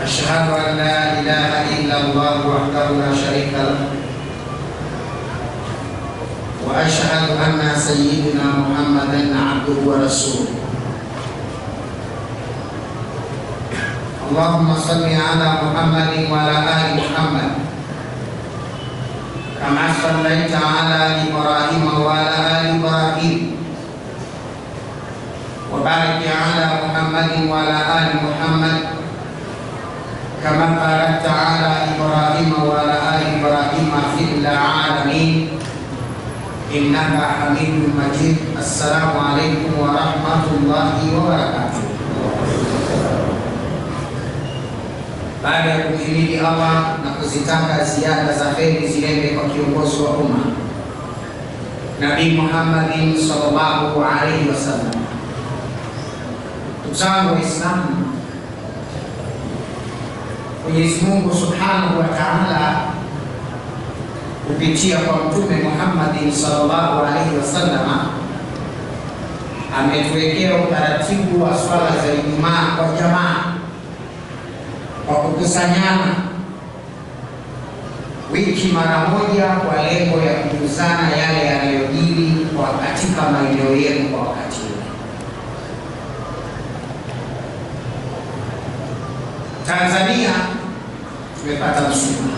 أشهد أن لا إله إلا الله وحده لا شريك له وأشهد أن سيدنا محمدا عبده ورسوله. اللهم صل على محمد وعلى آل محمد كما صليت على إبراهيم وعلى آل إبراهيم وبارك على محمد وعلى آل محمد كما باركت على إبراهيم وعلى آل إبراهيم في العالمين إنك حميد مجيد. السلام عليكم ورحمة الله وبركاته. Baada ya kumhimidi Allah na kuzitaka ziada za kheri ziende kwa kiongozi wa umma Nabii Muhammadin sallallahu alaihi wasallam, ndugu zangu Waislamu, Mwenyezi Mungu Subhanahu wa Ta'ala kupitia kwa Mtume Muhammadin sallallahu alaihi wasallam ametuwekea utaratibu wa swala za Ijumaa kwa jamaa, kwa kukusanyana wiki mara moja kwa lengo ya kukuzana yale yanayojiri kwa katika maeneo yetu kwa wakati ule. Tanzania tumepata msiba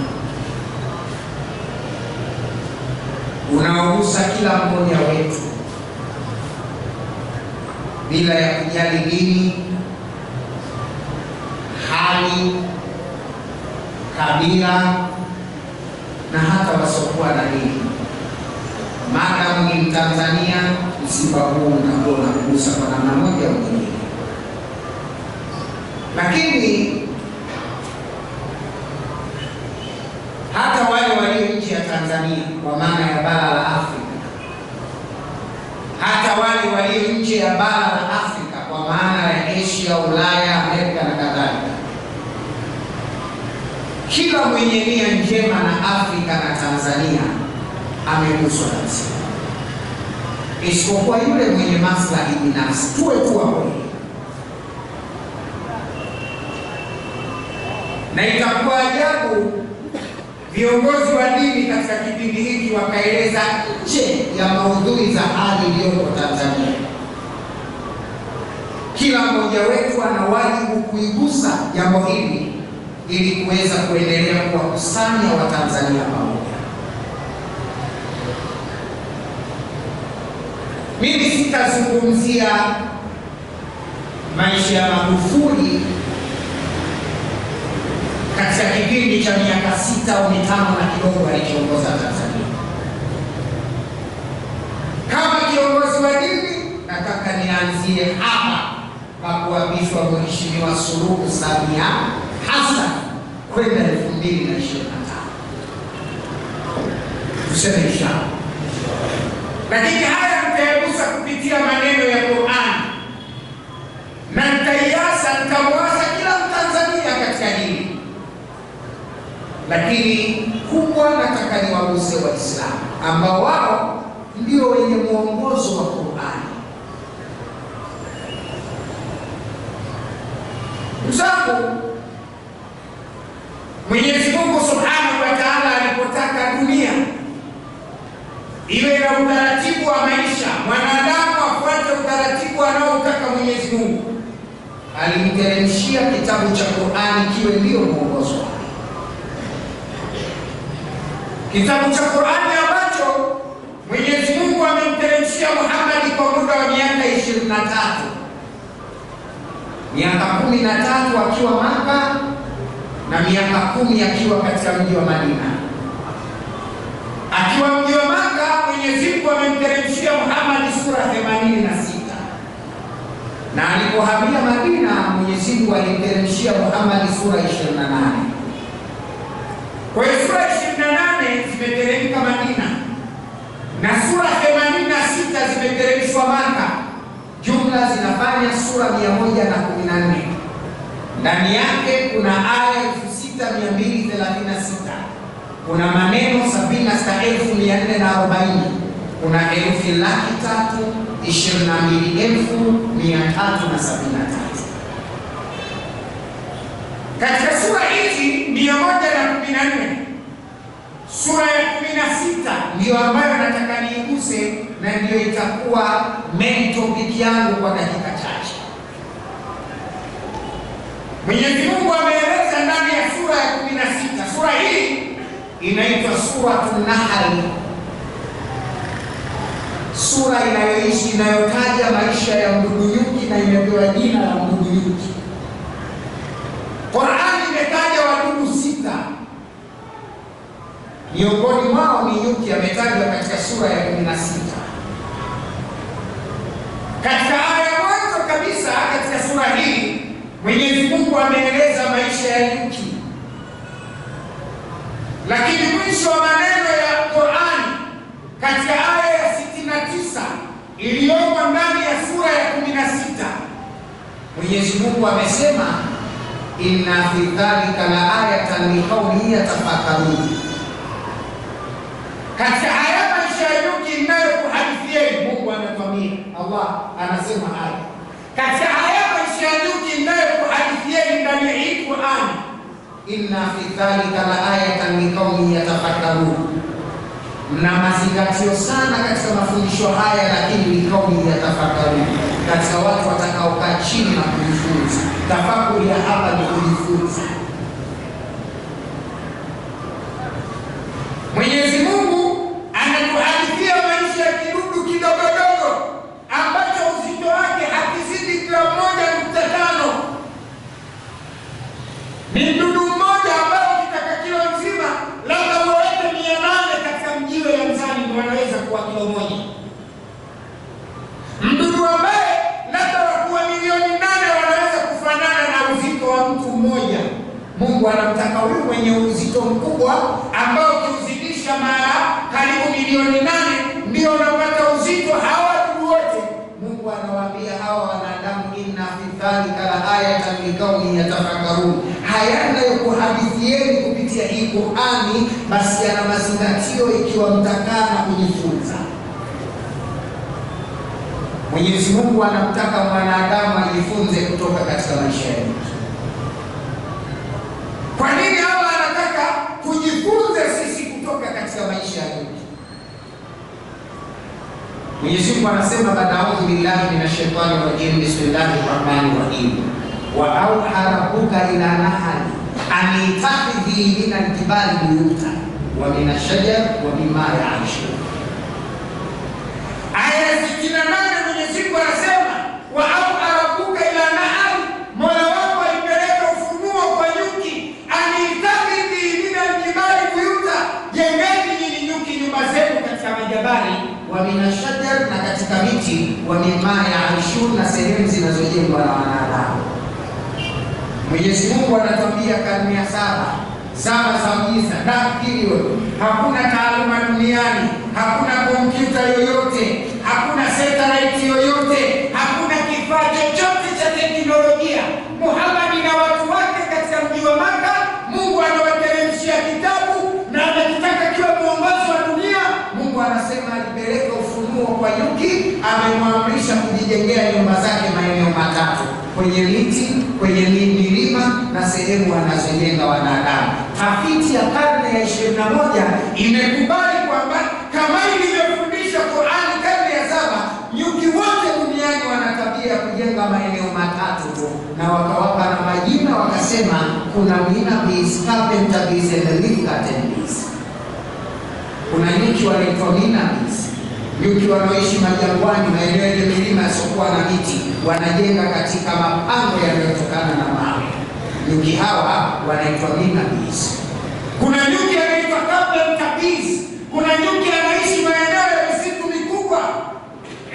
unaogusa kila mmoja wetu bila ya kujali dini, hali, kabila na hata wasiokuwa na dini. Maadamu ni Mtanzania, msiba huu unakuwa unagusa kwa namna moja au nyingine. Lakini hata wale walio nje ya Tanzania kwa maana ya bara la Afrika, hata wale walio nje ya bara la Afrika kwa maana ya Asia, Ulaya, Amerika na kadhalika, kila mwenye nia njema na Afrika na Tanzania ameguswa na msiba, isipokuwa yule mwenye maslahi binafsi. Tuwe kweli, na itakuwa ajabu viongozi wa dini katika kipindi hiki wakaeleza nje ya maudhui za hali iliyoko Tanzania. Kila mmoja wetu ana wajibu kuigusa jambo hili ili kuweza kuendelea kuwakusanya Watanzania pamoja. Mimi sitazungumzia maisha ya Magufuli katika kipindi cha miaka 6 au 5 na kidogo alichoongoza Tanzania. Kama kiongozi wa dini, nataka nianzie hapa kwa kuapishwa Mheshimiwa Suluhu Samia Hassan kwenda 2025. Tuseme inshallah. Lakini haya tutayagusa kupitia maneno ya Qur'an, na nitamwasa kila Mtanzania katika hili. Lakini kubwa nataka niwaguse Waislamu ambao wao ndio wenye mwongozo wa Qur'an. Msafu Mwenyezi Mungu Subhanahu wa Ta'ala alipotaka dunia iwe na utaratibu wa maisha, mwanadamu afuate utaratibu anaotaka Mwenyezi Mungu, alimteremshia kitabu cha Qur'an kiwe ndio mwongozo. Kitabu cha Qur'an ambacho Mwenyezi Mungu amemteremshia Muhammad kwa muda wa miaka 23. Miaka 13 akiwa Makka na miaka 10 akiwa katika mji wa Madina. Akiwa mji wa Makka, Mwenyezi Mungu amemteremshia Muhammad sura 86. Na alipohamia Madina, Mwenyezi Mungu alimteremshia Muhammad sura 28. Kwa hiyo sura 28 zimeteremka Madina na sura 86 zimeteremshwa Makka. Jumla zinafanya sura 114. Ndani yake kuna aya 6236, kuna maneno 76440, kuna herufi 322,373. Katika sura hizi 114, sura ya 16 ndio ambayo nataka niiguse, na ndio itakuwa main topic yangu kwa dakika chache. Mwenyezi Mungu ameeleza ndani ya sura ya 16. Sura hii inaitwa Suratul Nahl, sura inayotaja maisha ya mdudu nyuki na imepewa jina la mdudu nyuki. Qur'an imetaja wadudu 6, miongoni mwao ni nyuki, ametajwa katika sura ya 16. Katika aya ya mwanzo kabisa katika sura hii Mwenyezi Mungu ameeleza maisha ya nyuki, lakini mwisho wa maneno ya Qur'an katika aya ya 69 iliyomo ndani ya sura ya 16, Mwenyezi Mungu amesema inna fi dhalika la ayatan liqaumin yatafakkarun. Katika haya maisha ya nyuki ninayokuhadithieni, Mungu anatuambia, Allah anasema haya katika haya maisha ya nyuki ninayokuhadithieni ndani ya hii Qur'an, inna fi dhalika la ayatan liqaumin yatafakkarun. Mna mazingatio sana katika mafundisho haya, lakini liqaumin yatafakkarun, katika watu watakaokaa chini na kujifunza. Tafakuri ya hapa ni kujifunza. Mwenyezi Mungu anatuhadithia maisha ya kidudu kidogodogo ambacho uzito wake hakizidi gramu 1.5. Ni mdudu mmoja ambao ukitaka kilo nzima labda uweke 800 katika mjiwe ya mzani ndio anaweza kuwa kilo 1. Mdudu ambaye labda wakuwa milioni 8 wanaweza kufanana na uzito wa mtu mmoja. Mungu anamtaka huyu mwenye uzito mkubwa ambao kiuzidisha mara karibu milioni 8 ndio unapata uzito hawa wadudu wote. Mungu anawaambia hawa wanadamu, inna fi dhalika la ayatan liqaumin yatafakkarun. Haya ninayokuhadithieni kupitia hii Qur'ani basi yana mazingatio ikiwa mtakaa na kujifunza. Mwenyezi Mungu anamtaka mwanadamu ajifunze kutoka katika maisha yake. Kwa nini Allah anataka tujifunze sisi kutoka katika maisha yake? Mwenyezi Mungu anasema, ba'udhu billahi minash shaitani rajim, bismillahir rahmanir rahim. Wa auha rabbuka ila nahli an ittakhidhi min al-jibali buyutan wa min ash-shajar wa mimma ya'rishun. Aya 68 Mwenyezi Mungu anasema, wa auha rabbuka ila nahli, Mola wako alipeleka ufunuo kwa nyuki, an ittakhidhi min al-jibali buyutan, jengeni nyinyi nyuki nyumba zenu katika majabali, wa min ash-shajar, na katika miti, wa mimma ya'rishun, na sehemu zinazojengwa na wanadamu. Mwenyezi Mungu anatuambia karne ya 7, zama za giza, dark period, hakuna taaluma duniani, hakuna kompyuta yoyote, hakuna satellite yoyote, hakuna kifaa chochote cha teknolojia. Muhammad na watu wake katika mji wa Makka, Mungu anawateremshia kitabu na anataka kiwa mwongozo wa dunia. Mungu anasema alipeleka ufunuo kwa nyuki, amemwamrisha kujijengea nyumba zake maeneo matatu: kwenye miti, kwenye milima, na sehemu wanazojenga wanadamu. Tafiti ya karne ya 21 imekubali kwamba kama ilivyofundisha Qur'an karne ya 7, nyuki wote duniani wana tabia ya kujenga maeneo matatu tu, na wakawapa na majina, wakasema kuna mina bees, carpenter bees and leaf curtain bees. Kuna nyuki wanaitwa mina bees, nyuki wanaoishi majangwani, maeneo yenye milima yasiokuwa na miti, wanajenga katika mapango yanayotokana na mawe. Nyuki hawa wanaitwa mina bees. Kuna nyuki anaitwa carpenter bees. Kuna nyuki anaishi maeneo ya misitu mikubwa,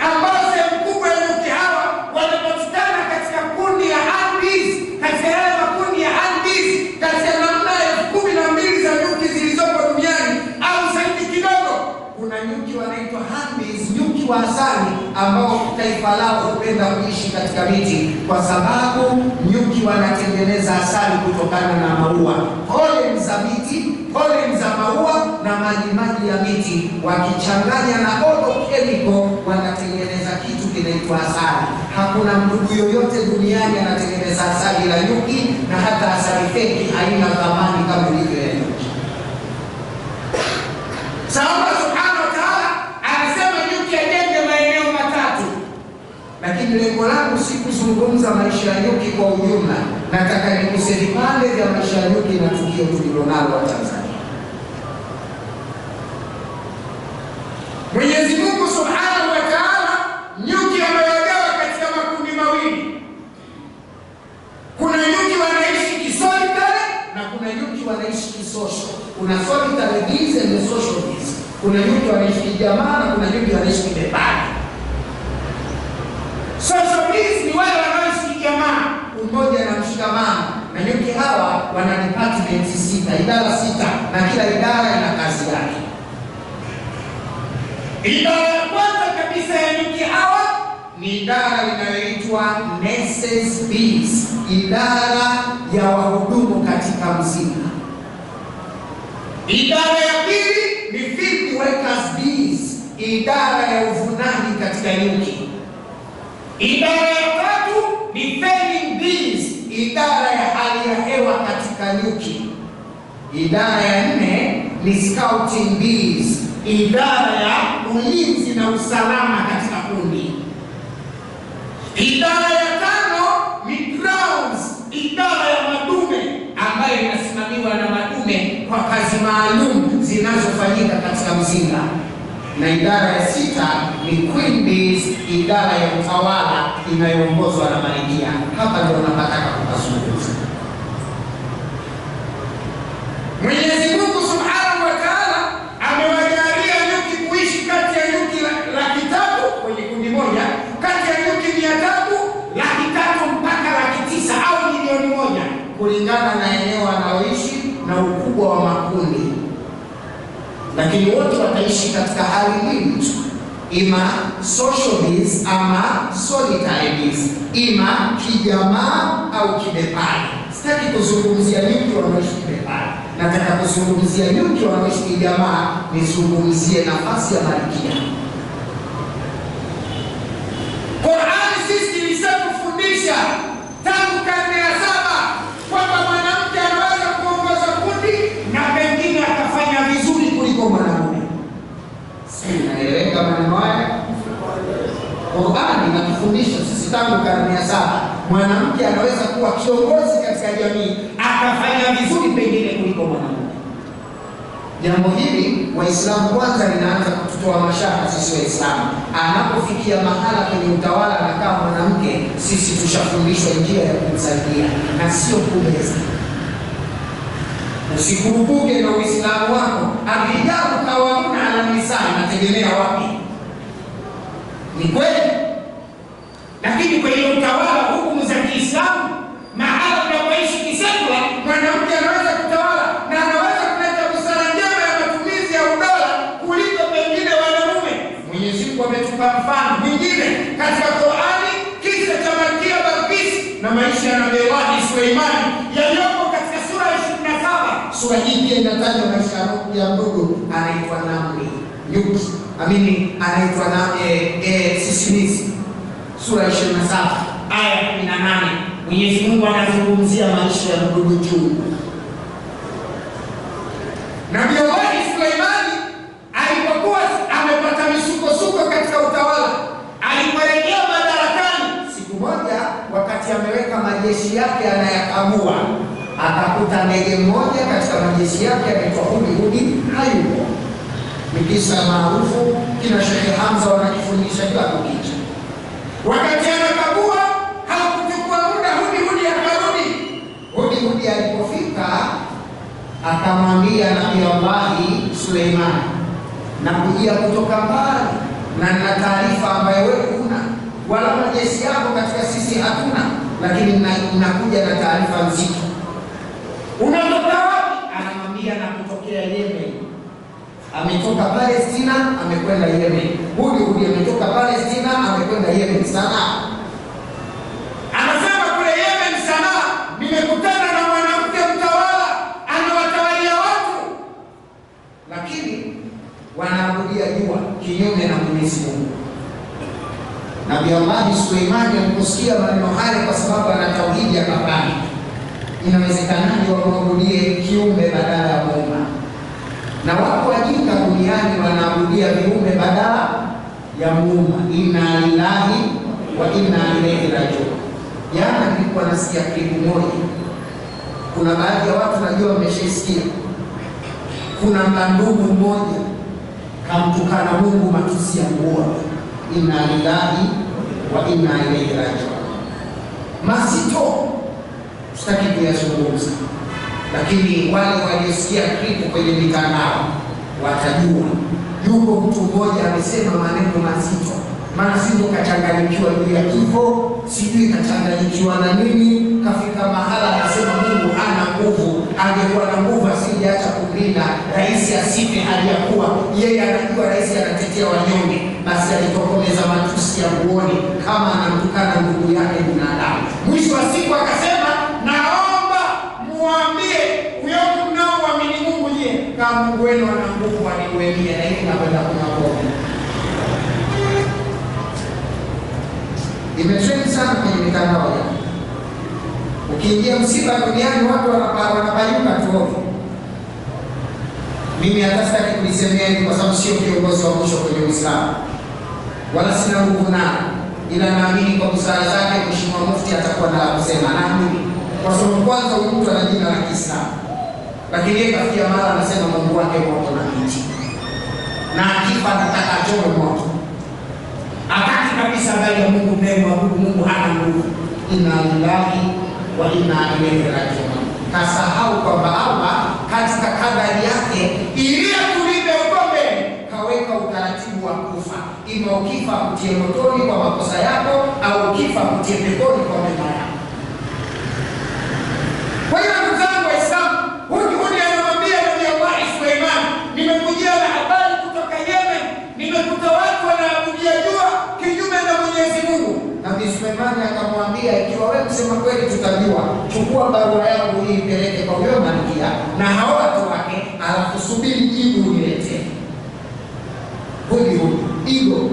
ambao sehemu kubwa ya nyuki hawa wanapatikana katika kundi ya honeybees. Katika yale makundi ya honeybees, katika namna ya 12 za nyuki zilizopo duniani au zaidi kidogo, kuna nyuki wanaitwa honeybees, nyuki wa asali, ambao taifa lao hupenda kuishi katika miti, kwa sababu nyuki wanatengeneza asali kutokana na maua, pollen za miti, pollen za maua na maji ya miti, wakichanganya na other chemical wanatengeneza kitu kinaitwa asali. Hakuna mdudu yoyote duniani anatengeneza asali la nyuki na hata asali feki haina thamani kama ilivyo ya nyuki. Allah subhanahu wa ta'ala anasema nyuki ajenge maeneo matatu, lakini lengo langu si kuzungumza maisha ya nyuki kwa ujumla. Nataka niguse vipande vya maisha ya nyuki na tukio tulilonalo wa Tanzania. Mwenyezi Mungu subhanahu wa ta'ala nyuki amewagawa katika makundi mawili. Kuna nyuki wanaishi kisolitary na kuna nyuki wanaishi kisocial. Kuna solitary bees and social bees. Kuna nyuki wanaishi kijamaa na kuna nyuki wanaishi kibepari. Social bees ni wale wanaishi kijamaa, umoja na mshikamano. Na nyuki hawa wana department 6, idara 6, na kila idara ina kazi yake. Idara ya kwanza kabisa ya nyuki hawa ni idara inayoitwa nurses bees, idara ya wahudumu katika mzinga. Idara ya pili ni field workers bees, idara ya uvunaji katika nyuki. Idara ya tatu ni fanning bees, idara ya hali ya hewa katika nyuki. Idara ya nne ni scouting bees, idara ya ulinzi na usalama katika kundi. Idara ya tano ni drones, idara ya madume ambayo inasimamiwa na madume kwa kazi maalum zinazofanyika katika mzinga. Na idara ya sita ni queen bees, idara ya utawala inayoongozwa na malkia. Hapa ndio napataka kupazungumza. Mwenyezi Mungu subhanahu wa ta'ala amewajalia nyuki kuishi kati ya nyuki 300,000 kwenye kundi moja, kati ya nyuki 300,000, 300,000 mpaka 900,000 au milioni 1 kulingana na eneo wanaloishi na ukubwa wa makundi. Lakini wote wataishi katika hali mbili tu, ima social bees ama solitary bees, ima kijamaa au kibepari. Sitaki kuzungumzia nyuki wanaoishi kibepari, nataka kuzungumzia nyuki wanaoishi kijamaa, nizungumzie nafasi ya malkia. Qur'an sisi ilishatufundisha tangu karne ya 7 kwamba mwanamke anaweza kuongoza kundi na pengine akafanya vizuri kuliko mwanamume. Sisi naeleweka maneno haya? Qur'an inatufundisha sisi tangu karne ya 7 mwanamke anaweza kuwa kiongozi katika jamii akafanya vizuri pengine kuliko mwanamume. Jambo hili Waislamu kwanza linaanza kututoa mashaka sisi Waislamu. Anapofikia mahala kwenye utawala na kama mwanamke, sisi tushafundishwa njia ya kumsaidia na sio kubeza. Usikurupuke na Uislamu wako. Abijabu kawamuna ala nisani, nategemea wapi? Ni kweli. Lakini kwenye utawala hukumu za Kiislamu, mahala unapoishi kisekula, mwanamke anaweza kutawala na anaweza kuleta busara njema ya matumizi ya udola kuliko pengine wanamume. Mwenyezi Mungu ametupa mfano mwingine katika Qur'ani, kisa cha Malkia Balqis na maisha ya Nabii Suleimani yaliyopo katika sura ya 27. Sura hii pia inataja maisha ya ndugu anaitwa Namli, nyuki. Anaitwa sisimizi. Sura 27 aya 18. Mwenyezi Mungu anazungumzia maisha ya ndugu chungu. Nabii Suleimani alipokuwa amepata misukosuko katika utawala, aliporejea madarakani, siku moja wakati ameweka majeshi yake anayakagua, akakuta ndege mmoja katika majeshi yake anaitwa Hudhud hayupo. Ni kisa maarufu, kina Sheikh Hamza wanakifundisha kila kukicha. Wakati anakagua hakuchukua muda, Hudhud akarudi. Hudhud alipofika akamwambia Nabii Suleimani, nakujia kutoka mbali na nina taarifa ambayo wewe huna wala majeshi yako katika sisi hatuna, lakini nakuja na taarifa nzito. Unatoka wapi? Anamwambia nakutokea Yemen. Ametoka Palestina amekwenda Yemen. Hudhud ametoka Palestina amekwenda Yemen sana. Anasema kule Yemen sana nimekutana na mwanamke mtawala anawatawalia watu, lakini wanaabudia jua kinyume na Mwenyezi Mungu. Nabii Suleimani aliposikia maneno haya, kwa sababu ana tauhidi akapani, Inawezekanaje wamwabudie kiumbe badala ya Muumba? Na wapo wajinga duniani wanaabudia viumbe badala ya Muumba. Inna lillahi wa inna ilaihi rajiun. Jana nilikuwa nasikia klipu moja. Kuna baadhi ya watu najua wameshaisikia. Kuna mandugu mmoja kamtukana Mungu matusi ya nguoni. Inna lillahi wa inna ilaihi rajiun. Mazito sitaki kuyazungumza, lakini wale waliosikia klipu kwenye mitandao watajua. Yuko mtu mmoja amesema maneno mazito, maana sio kachanganyikiwa juu ya kifo, sijui kachanganyikiwa na nini, kafika mahala anasema Mungu hana nguvu. Angekuwa na nguvu asingeacha kumlinda rais asife, aliyakuwa yeye anajua rais anatetea wanyonge, basi alitokomeza matusi ya nguoni kama anamtukana ndugu yake binadamu. Mwisho wa siku akasema, naomba muambie huyo mnaoamini Mungu, je, kama Mungu wenu ana nguvu aniuemie na hivi nakwenda kumwomba. Imetrend sana kwenye mitandao ya. Ukiingia msiba duniani watu wanapayuka tu. Mimi hata sitaki kulisemea hivi kwa sababu sio kiongozi wa mwisho kwenye Uislamu, wala sina nguvu naye, ila naamini kwa busara zake Mheshimiwa Mufti atakuwa na kusema. Naamini kwa sababu kwanza huyu mtu ana jina la Kiislamu, lakini yeye kafikia mara anasema Mungu wake moto na miti, na akifa anataka achome moto. Hataki kabisa bali ya Mungu mnayemwabudu Mungu hana nguvu. Inna lillahi wa inna ilaihi rajiun. Kasahau kwamba Allah katika kadari yake ili tulinde ukombe kaweka utaratibu wa kufa. Ima ukifa kutie motoni kwa makosa yako, au ukifa kutie peponi kwa mema yako. Kwa hiyo ndugu zangu Waislamu, huyu anamwambia Nabii Allah Suleiman, nimekujia na habari kutoka Yemen, nimekuta watu wanaabudia jua kinyume na Mwenyezi Mungu. Nabii Suleiman akamwambia, ikiwa wewe kusema kweli tutajua, chukua barua yangu hii ipeleke kwa huyo malkia na hao watu wake, alafu subiri jibu uniletee. Huyu Igo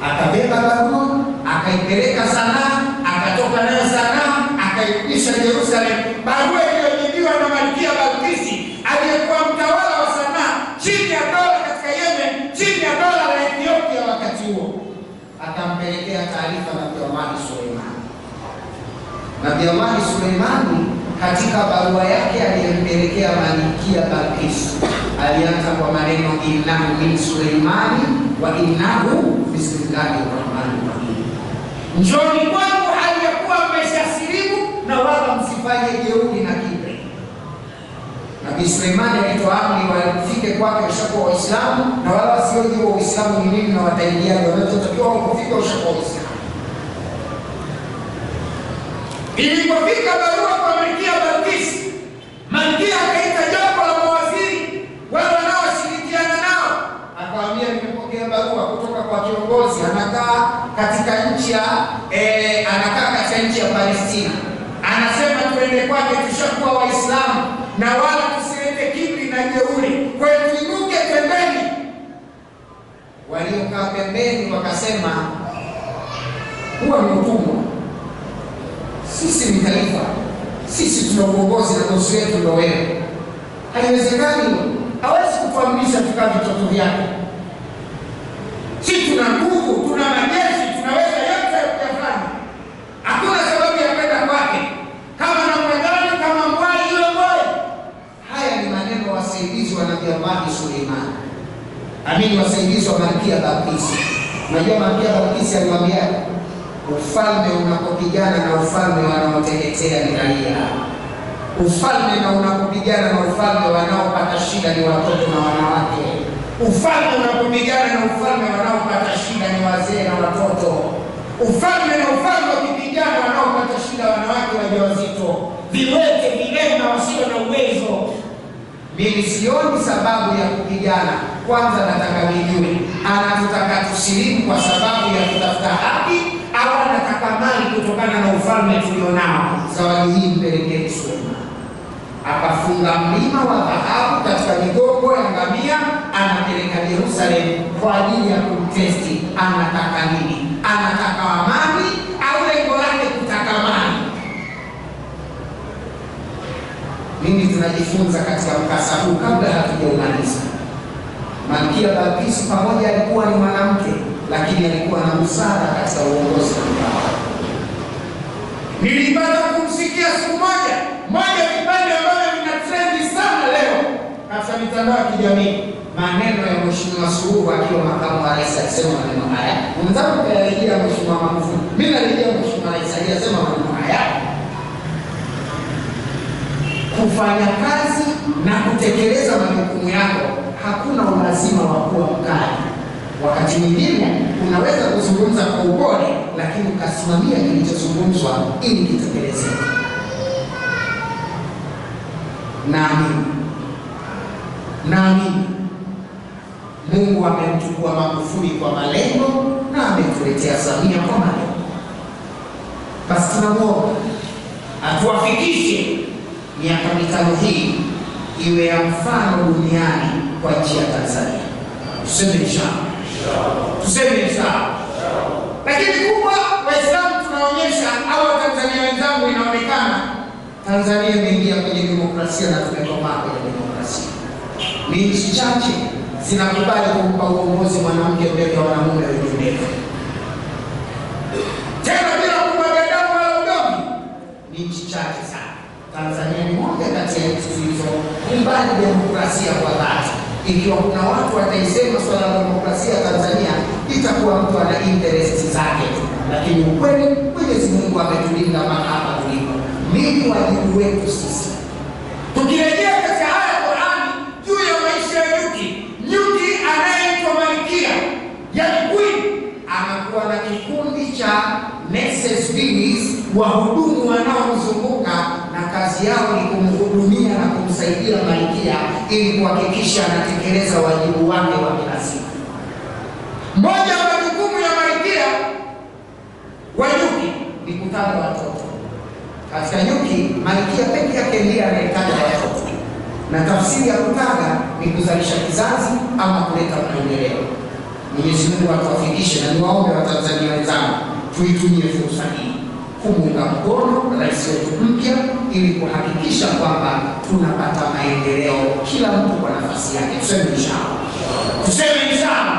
akabeba barua, akaipeleka Sanaa, akatoka nayo Sanaa, akairudisha Yerusalemu. Barua iliyojibiwa na Malkia Balkisi aliyekuwa mtawala wa Sanaa chini ya dola katika Yemen, chini ya dola la Ethiopia wakati huo. Akampelekea taarifa Nabii Allah Suleiman. Nabii Allah Suleiman katika barua yake aliyempelekea Malkia Balkisi alianza kwa maneno, innahu min Suleimani wa innahu bismillahir rahmanir rahim. Njoni kwangu hali ya kuwa mmeshasilimu na wala msifanye jeuri na kiburi. Nabii Suleimani alitoa amri wafike kwake washakuwa Waislamu, na wala wasiojua Uislamu ni nini na wataingiaje, wanachotakiwa kufika washakuwa Waislamu. Ilipofika barua kwa Malkia Balkisi, Malkia akaita jopo la mawaziri wale wanaoshirikiana nao, akawaambia, nimepokea barua kutoka kwa kiongozi anakaa katika nchi ya Palestina. Anasema tuende kwake, tushakuwa Waislamu na wala tusilete kiburi na jeuri, kwa hiyo tuinuke pembeni. Waliokaa pembeni wakasema, huwa ni utumwa, sisi ni taifa, sisi tuna uongozi na nusu yetu ndio wewe. Haiwezekani, hawezi kutuamrisha tukaa vitoto vyake. Sisi tuna nguvu, tuna majeshi, tunaweza yote kuyafanya. Hakuna sababu ya kwenda kwake. Kama namna gani, kama mwali yule mwali. Haya ni maneno wasaidizi wa Nabii Allah Suleiman. Amini wasaidizi wa Malkia Balkisi. Unajua Malkia Balkisi alimwambia, ufalme unapopigana na ufalme wanaoteketea ni raia. Ufalme na unapopigana na ufalme wanaopata shida ni watoto na wanawake. Ufalme unapopigana na ufalme wanaopata shida ni wazee na watoto. Ufalme na ufalme wakipigana wanaopata shida wanawake wajawazito, viwete, vilema, wasio na uwezo. Mimi sioni sababu ya kupigana. Kwanza nataka nijue, anatutaka tusilimu kwa sababu ya kutafuta haki, au anataka mali kutokana na ufalme tulionao? Zawadi hii mpelekeni Suleiman. Akafunga mlima wa dhahabu katika migongo ya ngamia, anapeleka Yerusalemu kwa ajili ya kumtesti anataka nini. Anataka amani au lengo lake kutaka mali? Mimi tunajifunza katika mkasa huu kabla hatujaumaliza. Malkia Balkis pamoja alikuwa ni mwanamke, lakini alikuwa na busara katika uongozi wa utawala. Nilipata kumsikia siku moja kipande ambayo vina trendi sana leo katika mitandao ya kijamii, maneno ya Mheshimiwa Suluhu akiwa makamu wa rais akisema maneno haya. Mwenzangu kayarejea Mheshimiwa Magufuli, mimi narejea Mheshimiwa Rais aliyesema maneno haya: kufanya kazi na kutekeleza majukumu yako, hakuna ulazima wa kuwa mkali. Wakati mwingine unaweza kuzungumza kwa upole, lakini ukasimamia kilichozungumzwa ili kitekelezeke. Naamini Mungu amemchukua Magufuli kwa malengo na ametuletea Samia kwa malengo. Basi tunamwomba atuwafikishe miaka 5 hii iwe ya mfano duniani kwa nchi ya Tanzania. Tuseme inshallah. Tuseme inshallah. Lakini kubwa Waislamu tunaonyesha, au Tanzania wenzangu, inaonekana Tanzania imeingia kwenye demokrasia na tumekomaa kwenye demokrasia. Ni nchi chache zinakubali kumpa uongozi mwanamke mbele ya wanaume wengine, tena bila kumwaga damu wala udongo. Ni nchi chache sana. Tanzania ni moja kati ya nchi zilizokubali demokrasia kwa dhati. Ikiwa kuna watu wataisema swala la demokrasia Tanzania, itakuwa mtu ana interest zake. Lakini ukweli, Mwenyezi Mungu ametulinda mpaka hapa tulipo. Nini wajibu wetu sisi? Tukirejea katika haya Qur'ani juu ya maisha ya nyuki anayeitwa malkia, yani queen, anakuwa na kikundi cha nurses bees, wahudumu wanaomzunguka, na kazi yao ni kumhudumia na kumsaidia malkia ili kuhakikisha anatekeleza wajibu wake wa kila siku. Moja ya majukumu ya malkia wa nyuki ni kutaga watoto. Katika nyuki, malkia pekee yake ndiye anayetaga watoto, na tafsiri ya kutaga ni kuzalisha kizazi ama kuleta maendeleo. Mwenyezi Mungu atuwafikishe, na niwaombe Watanzania wenzangu tuitumie fursa hii kumuunga mkono rais wetu mpya ili kuhakikisha kwamba tunapata maendeleo, kila mtu kwa nafasi yake. Tuseme inshallah. Tuseme inshallah.